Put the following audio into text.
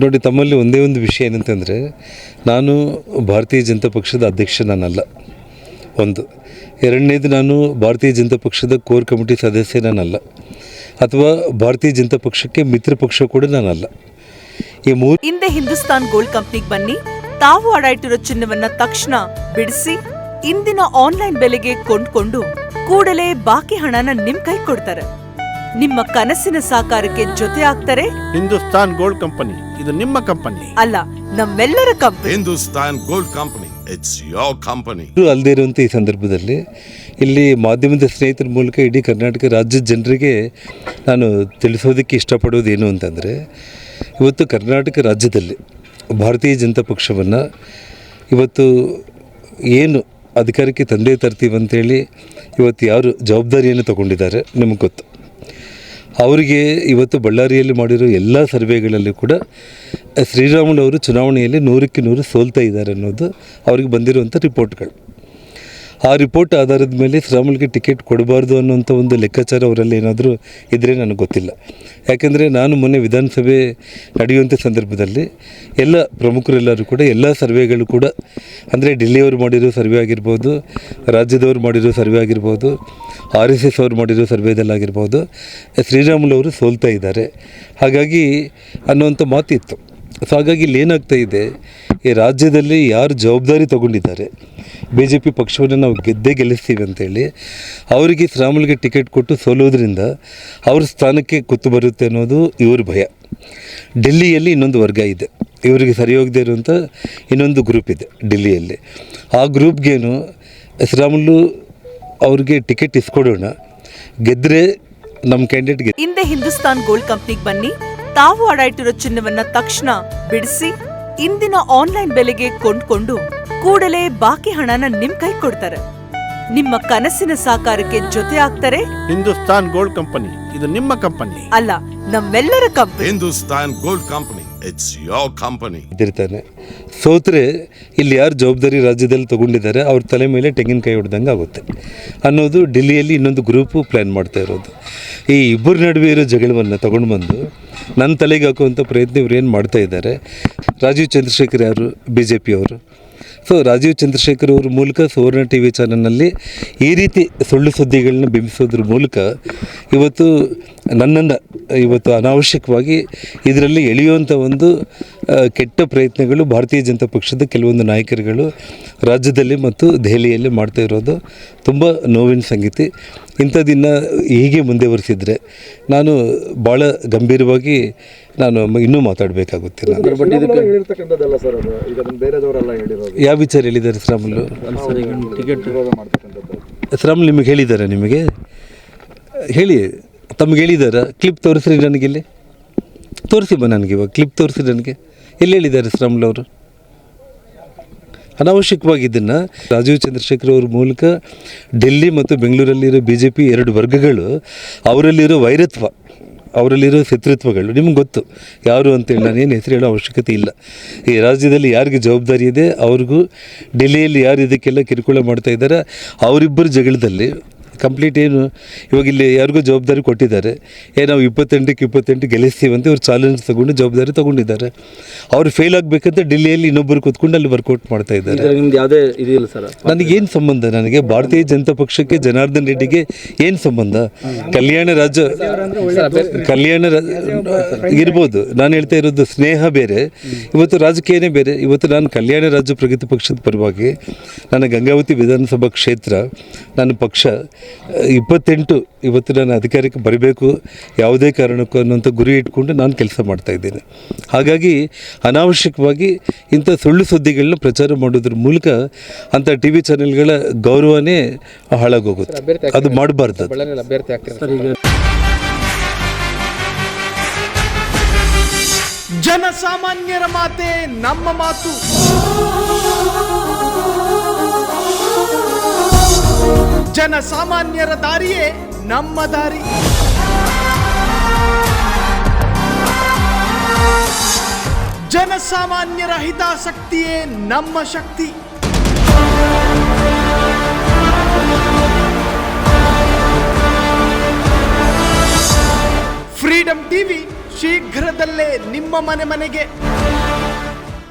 ನೋಡಿ, ತಮ್ಮಲ್ಲಿ ಒಂದೇ ಒಂದು ವಿಷಯ ಏನಂತಂದರೆ, ನಾನು ಭಾರತೀಯ ಜನತಾ ಪಕ್ಷದ ಅಧ್ಯಕ್ಷ ನಾನಲ್ಲ. ಒಂದು. ಎರಡನೇದು, ನಾನು ಭಾರತೀಯ ಜನತಾ ಪಕ್ಷದ ಕೋರ್ ಕಮಿಟಿ ಸದಸ್ಯ ನಾನಲ್ಲ, ಅಥವಾ ಭಾರತೀಯ ಜನತಾ ಪಕ್ಷಕ್ಕೆ ಮಿತ್ರ ಪಕ್ಷ ಕೂಡ ನಾನಲ್ಲ. ಈ ಮೂರು. ಹಿಂದೆ ಹಿಂದೂಸ್ತಾನ್ ಗೋಲ್ಡ್ ಕಂಪ್ನಿಗೆ ಬನ್ನಿ. ತಾವು ಅಡ ಇಟ್ಟಿರೋ ಚಿನ್ನವನ್ನ ತಕ್ಷಣ ಬಿಡಿಸಿ ಇಂದಿನ ಆನ್ಲೈನ್ ಬೆಲೆಗೆ ಕೊಂಡ್ಕೊಂಡು ಕೂಡಲೇ ಬಾಕಿ ಹಣನ ನಿಮ್ ಕೈ ಕೊಡ್ತಾರೆ. ನಿಮ್ಮ ಕನಸಿನ ಸಾಕಾರಕ್ಕೆ ಜೊತೆ ಆಗ್ತಾರೆ. ಹಿಂದೂಸ್ತಾನ್ ಗೋಲ್ಡ್ ಕಂಪನಿ, ಇದು ನಿಮ್ಮ ಕಂಪನಿ ಅಲ್ಲ, ನಮ್ಮೆಲ್ಲರ company. Hindustan gold company, it's your company. ಅಲ್ಲದೆ ಇರುವಂಥ ಈ ಸಂದರ್ಭದಲ್ಲಿ ಇಲ್ಲಿ ಮಾಧ್ಯಮದ ಸ್ನೇಹಿತರ ಮೂಲಕ ಇಡೀ ಕರ್ನಾಟಕ ರಾಜ್ಯದ ಜನರಿಗೆ ನಾನು ತಿಳಿಸೋದಕ್ಕೆ ಇಷ್ಟಪಡೋದು ಏನು ಅಂತಂದರೆ, ಇವತ್ತು ಕರ್ನಾಟಕ ರಾಜ್ಯದಲ್ಲಿ ಭಾರತೀಯ ಜನತಾ ಪಕ್ಷವನ್ನು ಇವತ್ತು ಏನು ಅಧಿಕಾರಕ್ಕೆ ತಂದೆ ತರ್ತೀವಿ ಅಂತೇಳಿ ಇವತ್ತು ಯಾರು ಜವಾಬ್ದಾರಿಯನ್ನು ತಗೊಂಡಿದ್ದಾರೆ ನಿಮಗೆ ಗೊತ್ತು. ಅವರಿಗೆ ಇವತ್ತು ಬಳ್ಳಾರಿಯಲ್ಲಿ ಮಾಡಿರೋ ಎಲ್ಲ ಸರ್ವೆಗಳಲ್ಲಿ ಕೂಡ ಶ್ರೀರಾಮುಲು ಚುನಾವಣೆಯಲ್ಲಿ 100ಕ್ಕೆ 100 ಸೋಲ್ತಾ ಇದ್ದಾರೆ ಅನ್ನೋದು ಅವ್ರಿಗೆ ಬಂದಿರುವಂಥ ರಿಪೋರ್ಟ್ಗಳು. ಆ ರಿಪೋರ್ಟ್ ಆಧಾರದ ಮೇಲೆ ಶ್ರೀರಾಮುಲುಗೆ ಟಿಕೆಟ್ ಕೊಡಬಾರ್ದು ಅನ್ನೋಂಥ ಒಂದು ಲೆಕ್ಕಾಚಾರ ಅವರಲ್ಲಿ ಏನಾದರೂ ಇದ್ದರೆ ನನಗೆ ಗೊತ್ತಿಲ್ಲ. ಯಾಕೆಂದರೆ ನಾನು ಮೊನ್ನೆ ವಿಧಾನಸಭೆ ನಡೆಯುವಂಥ ಸಂದರ್ಭದಲ್ಲಿ ಎಲ್ಲ ಪ್ರಮುಖರೆಲ್ಲರೂ ಕೂಡ ಎಲ್ಲ ಸರ್ವೆಗಳು ಕೂಡ, ಅಂದರೆ ಡೆಲ್ಲಿಯವರು ಮಾಡಿರೋ ಸರ್ವೆ ಆಗಿರ್ಬೋದು, ರಾಜ್ಯದವ್ರು ಮಾಡಿರೋ ಸರ್ವೆ ಆಗಿರ್ಬೋದು, RSS ಅವರು ಮಾಡಿರೋ ಸರ್ವೆದಲ್ಲಾಗಿರ್ಬೋದು, ಶ್ರೀರಾಮುಲು ಅವರು ಸೋಲ್ತಾ ಇದ್ದಾರೆ ಹಾಗಾಗಿ ಅನ್ನೋಂಥ ಮಾತಿತ್ತು. ಸೊ ಹಾಗಾಗಿ ಇಲ್ಲಿ ಏನಾಗ್ತಾ ಇದೆ, ಈ ರಾಜ್ಯದಲ್ಲಿ ಯಾರು ಜವಾಬ್ದಾರಿ ತಗೊಂಡಿದ್ದಾರೆ, BJP ಪಕ್ಷವನ್ನು ನಾವು ಗೆಲ್ಲಿಸ್ತೀವಿ ಅಂತೇಳಿ ಅವರಿಗೆ ಶ್ರೀರಾಮುಲುಗೆ ಟಿಕೆಟ್ ಕೊಟ್ಟು ಸೋಲೋದ್ರಿಂದ ಅವ್ರ ಸ್ಥಾನಕ್ಕೆ ಕುತ್ತು ಬರುತ್ತೆ ಅನ್ನೋದು ಇವ್ರ ಭಯ. ಡೆಲ್ಲಿಯಲ್ಲಿ ಇನ್ನೊಂದು ವರ್ಗ ಇದೆ, ಇವರಿಗೆ ಸರಿ ಹೋಗದೇ ಇರುವಂಥ ಇನ್ನೊಂದು ಗ್ರೂಪ್ ಇದೆ ಡೆಲ್ಲಿಯಲ್ಲಿ. ಆ ಗ್ರೂಪ್ಗೇನು ಶ್ರೀರಾಮುಲು ಅವ್ರಿಗೆ ಟಿಕೆಟ್ ಇಸ್ಕೊಡೋಣ, ಗೆದ್ದರೆ ನಮ್ಮ ಕ್ಯಾಂಡಿಡೇಟ್ಗೆ. ಹಿಂದೆ ಹಿಂದೂಸ್ತಾನ್ ಗೋಲ್ಡ್ ಕಂಪ್ನಿಗೆ ಬನ್ನಿ. ತಾವು ಅಡ ಇಟ್ಟಿರೋ ಚಿನ್ನವನ್ನ ತಕ್ಷಣ ಬಿಡಿಸಿ ಇಂದಿನ ಆನ್ಲೈನ್ ಬೆಲೆಗೆ ಕೊಂಡ್ಕೊಂಡು ಕೂಡಲೇ ಬಾಕಿ ಹಣನ ನಿಮ್ ಕೈ ಕೊಡ್ತಾರೆ. ನಿಮ್ಮ ಕನಸಿನ ಸಾಕಾರಕ್ಕೆ ಜೊತೆ ಆಗ್ತಾರೆ. ಹಿಂದೂಸ್ತಾನ್ ಗೋಲ್ಡ್ ಕಂಪನಿ, ಇದು ನಿಮ್ಮ ಕಂಪನಿ ಅಲ್ಲ, ನಮ್ಮೆಲ್ಲರ company. Hindustan gold company, it's your company. ಇದಿರ್ತಾನೆ. ಸೋತ್ರೆ ಇಲ್ಲಿ ಯಾರು ಜವಾಬ್ದಾರಿ ರಾಜ್ಯದಲ್ಲಿ ತೊಗೊಂಡಿದ್ದಾರೆ ಅವ್ರ ತಲೆ ಮೇಲೆ ತೆಂಗಿನಕಾಯಿ ಹೊಡೆದಂಗೆ ಆಗುತ್ತೆ ಅನ್ನೋದು ಡೆಲ್ಲಿಯಲ್ಲಿ ಇನ್ನೊಂದು ಗ್ರೂಪು ಪ್ಲ್ಯಾನ್ ಮಾಡ್ತಾ ಇರೋದು. ಈ ಇಬ್ಬರ ನಡುವೆ ಇರೋ ಜಗಳವನ್ನು ತೊಗೊಂಡು ಬಂದು ನನ್ನ ತಲೆಗೆ ಹಾಕುವಂಥ ಪ್ರಯತ್ನ ಇವ್ರು ಏನು ಮಾಡ್ತಾ ಇದ್ದಾರೆ. ರಾಜೀವ್ ಚಂದ್ರಶೇಖರ್ ಯಾರು, BJP ಅವರು. ಸೊ ರಾಜೀವ್ ಚಂದ್ರಶೇಖರ್ ಅವ್ರ ಮೂಲಕ ಸುವರ್ಣ TV ಚಾನಲ್ನಲ್ಲಿ ಈ ರೀತಿ ಸುಳ್ಳು ಸುದ್ದಿಗಳನ್ನ ಬಿಂಬಿಸೋದ್ರ ಮೂಲಕ ಇವತ್ತು ನನ್ನನ್ನು ಇವತ್ತು ಅನಾವಶ್ಯಕವಾಗಿ ಇದರಲ್ಲಿ ಎಳೆಯುವಂಥ ಒಂದು ಕೆಟ್ಟ ಪ್ರಯತ್ನಗಳು ಭಾರತೀಯ ಜನತಾ ಪಕ್ಷದ ಕೆಲವೊಂದು ನಾಯಕರುಗಳು ರಾಜ್ಯದಲ್ಲಿ ಮತ್ತು ದೆಹಲಿಯಲ್ಲಿ ಮಾಡ್ತಾ ಇರೋದು ತುಂಬ ನೋವಿನ ಸಂಗತಿ. ಇಂಥದ್ದನ್ನು ಹೀಗೆ ಮುಂದುವರಿಸಿದರೆ ನಾನು ಭಾಳ ಗಂಭೀರವಾಗಿ ನಾನು ಇನ್ನೂ ಮಾತಾಡಬೇಕಾಗುತ್ತೆ. ಯಾವ ವಿಚಾರ ಹೇಳಿದ್ದಾರೆ ಶ್ರೀರಾಮುಲು? ಶ್ರೀರಾಮುಲು ನಿಮಗೆ ಹೇಳಿದ್ದಾರೆ? ನಿಮಗೆ ಹೇಳಿ, ತಮಗೆ ಹೇಳಿದಾರ? ಕ್ಲಿಪ್ ತೋರಿಸ್ರಿ ನನಗಿಲ್ಲಿ, ತೋರಿಸಿ ನನಗೆ ಇವಾಗ ಕ್ಲಿಪ್ ತೋರಿಸಿ ನನಗೆ. ಎಲ್ಲಿ ಹೇಳಿದ್ದಾರೆ ಶ್ರೀರಾಮುಲು ಅವರು? ಅನಾವಶ್ಯಕವಾಗಿ ಇದನ್ನು ರಾಜೀವ್ ಚಂದ್ರಶೇಖರ್ ಅವ್ರ ಮೂಲಕ ಡೆಲ್ಲಿ ಮತ್ತು ಬೆಂಗಳೂರಲ್ಲಿರೋ BJP ಎರಡು ವರ್ಗಗಳು, ಅವರಲ್ಲಿರೋ ವೈರತ್ವ, ಅವರಲ್ಲಿರೋ ಶತ್ರುತ್ವಗಳು ನಿಮ್ಗೆ ಗೊತ್ತು ಯಾರು ಅಂತೇಳಿ ನಾನೇನು ಹೆಸರು ಹೇಳೋ ಅವಶ್ಯಕತೆ ಇಲ್ಲ. ಈ ರಾಜ್ಯದಲ್ಲಿ ಯಾರಿಗೆ ಜವಾಬ್ದಾರಿ ಇದೆ ಅವ್ರಿಗೂ, ಡೆಲ್ಲಿಯಲ್ಲಿ ಯಾರು ಇದಕ್ಕೆಲ್ಲ ಕಿರುಕುಳ ಮಾಡ್ತಾ ಇದ್ದಾರೆ ಅವರಿಬ್ಬರು ಜಗಳದಲ್ಲಿ ಕಂಪ್ಲೀಟ್ ಏನು ಇವಾಗ ಇಲ್ಲಿ ಯಾರಿಗೂ ಜವಾಬ್ದಾರಿ ಕೊಟ್ಟಿದ್ದಾರೆ. ನಾವು 28ಕ್ಕೆ 28 ಗೆಲ್ಲಿಸ್ತೀವಿ ಅಂತ ಇವ್ರು ಚಾಲೆಂಜ್ ತೊಗೊಂಡು ಜವಾಬ್ದಾರಿ ತೊಗೊಂಡಿದ್ದಾರೆ. ಅವ್ರು ಫೇಲ್ ಆಗಬೇಕಂತ ಡೆಲ್ಲಿಯಲ್ಲಿ ಇನ್ನೊಬ್ಬರು ಕೂತ್ಕೊಂಡು ಅಲ್ಲಿ ವರ್ಕೌಟ್ ಮಾಡ್ತಾ ಇದ್ದಾರೆ. ನಿಮ್ದು ಯಾವುದೇ ಇದೆಯಲ್ಲ ಸರ್? ನನಗೇನು ಸಂಬಂಧ? ನನಗೆ ಭಾರತೀಯ ಜನತಾ ಪಕ್ಷಕ್ಕೆ ಜನಾರ್ದನ್ ರೆಡ್ಡಿಗೆ ಏನು ಸಂಬಂಧ? ಕಲ್ಯಾಣ ಇರ್ಬೋದು. ನಾನು ಹೇಳ್ತಾ ಇರೋದು ಸ್ನೇಹ ಬೇರೆ, ಇವತ್ತು ರಾಜಕೀಯನೇ ಬೇರೆ. ಇವತ್ತು ನಾನು ಕಲ್ಯಾಣ ರಾಜ್ಯ ಪ್ರಗತಿ ಪಕ್ಷದ ಪರವಾಗಿ ನನ್ನ ಗಂಗಾವತಿ ವಿಧಾನಸಭಾ ಕ್ಷೇತ್ರ, ನನ್ನ ಪಕ್ಷ 28 ಇವತ್ತು ನಾನು ಅಧಿಕಾರಕ್ಕೆ ಬರಬೇಕು ಯಾವುದೇ ಕಾರಣಕ್ಕೂ ಅನ್ನೋಂಥ ಗುರಿ ಇಟ್ಕೊಂಡು ನಾನು ಕೆಲಸ ಮಾಡ್ತಾಯಿದ್ದೇನೆ. ಹಾಗಾಗಿ ಅನಾವಶ್ಯಕವಾಗಿ ಇಂಥ ಸುಳ್ಳು ಸುದ್ದಿಗಳನ್ನ ಪ್ರಚಾರ ಮಾಡೋದ್ರ ಮೂಲಕ ಅಂಥ TV ಚಾನೆಲ್ಗಳ ಗೌರವನೇ ಹಾಳಾಗೋಗುತ್ತೆ. ಅದು ಮಾಡಬಾರ್ದು. ಜನಸಾಮಾನ್ಯರ ಮಾತೆ ನಮ್ಮ ಮಾತು. ಜನಸಾಮಾನ್ಯರ ದಾರಿಯೇ ನಮ್ಮ ದಾರಿ. ಜನಸಾಮಾನ್ಯರ ಹಿತಾಸಕ್ತಿಯೇ ನಮ್ಮ ಶಕ್ತಿ. ಫ್ರೀಡಂ TV ಶೀಘ್ರದಲ್ಲೇ ನಿಮ್ಮ ಮನೆಗೆ